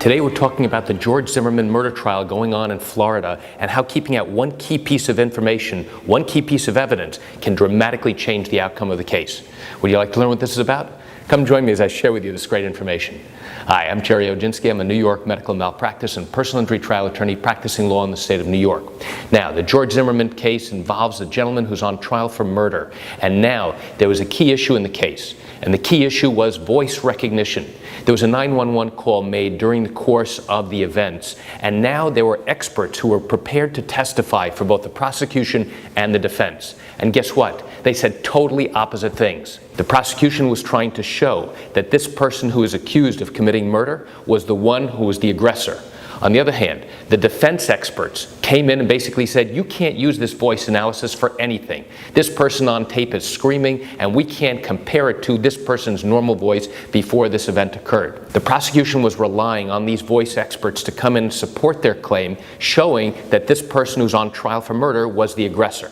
Today we're talking about the George Zimmerman murder trial going on in Florida and how keeping out one key piece of information, one key piece of evidence can dramatically change the outcome of the case. Would you like to learn what this is about? Come join me as I share with you this great information. Hi, I'm Jerry Oginski. I'm a New York medical malpractice and personal injury trial attorney practicing law in the state of New York. Now, the George Zimmerman case involves a gentleman who's on trial for murder. And now, there was a key issue in the case. And the key issue was voice recognition. There was a 911 call made during the course of the events. And now there were experts who were prepared to testify for both the prosecution and the defense. And guess what? They said totally opposite things. The prosecution was trying to show that this person who is accused of committing murder was the one who was the aggressor. On the other hand, the defense experts came in and basically said, you can't use this voice analysis for anything. This person on tape is screaming, and we can't compare it to this person's normal voice before this event occurred. The prosecution was relying on these voice experts to come in and support their claim, showing that this person who's on trial for murder was the aggressor.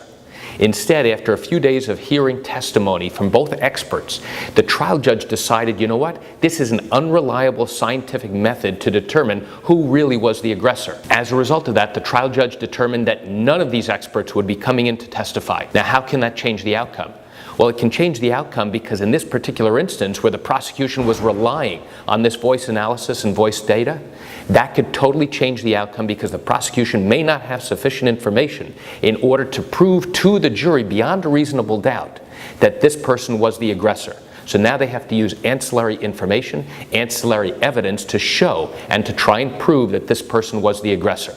Instead, after a few days of hearing testimony from both experts, the trial judge decided, you know what, this is an unreliable scientific method to determine who really was the aggressor. As a result of that, the trial judge determined that none of these experts would be coming in to testify. Now, how can that change the outcome? Well, it can change the outcome because in this particular instance where the prosecution was relying on this voice analysis and voice data, that could totally change the outcome because the prosecution may not have sufficient information in order to prove to the jury beyond a reasonable doubt that this person was the aggressor. So now they have to use ancillary information, ancillary evidence to show and to try and prove that this person was the aggressor.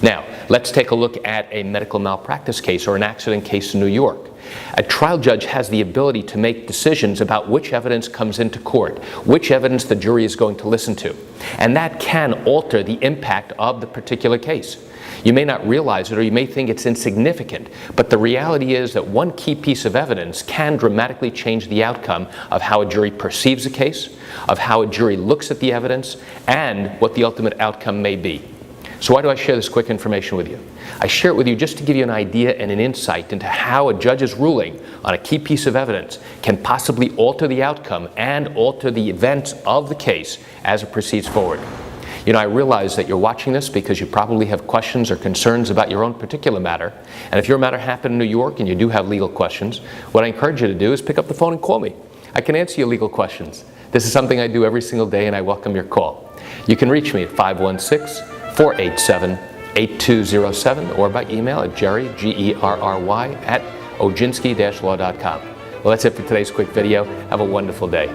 Now, let's take a look at a medical malpractice case or an accident case in New York. A trial judge has the ability to make decisions about which evidence comes into court, which evidence the jury is going to listen to. And that can alter the impact of the particular case. You may not realize it or you may think it's insignificant, but the reality is that one key piece of evidence can dramatically change the outcome of how a jury perceives a case, of how a jury looks at the evidence, and what the ultimate outcome may be. So why do I share this quick information with you? I share it with you just to give you an idea and an insight into how a judge's ruling on a key piece of evidence can possibly alter the outcome and alter the events of the case as it proceeds forward. You know, I realize that you're watching this because you probably have questions or concerns about your own particular matter. And if your matter happened in New York and you do have legal questions, what I encourage you to do is pick up the phone and call me. I can answer your legal questions. This is something I do every single day and I welcome your call. You can reach me at 516-487-8207 or by email at Jerry, Gerry, at oginski-law.com. Well, that's it for today's quick video. Have a wonderful day.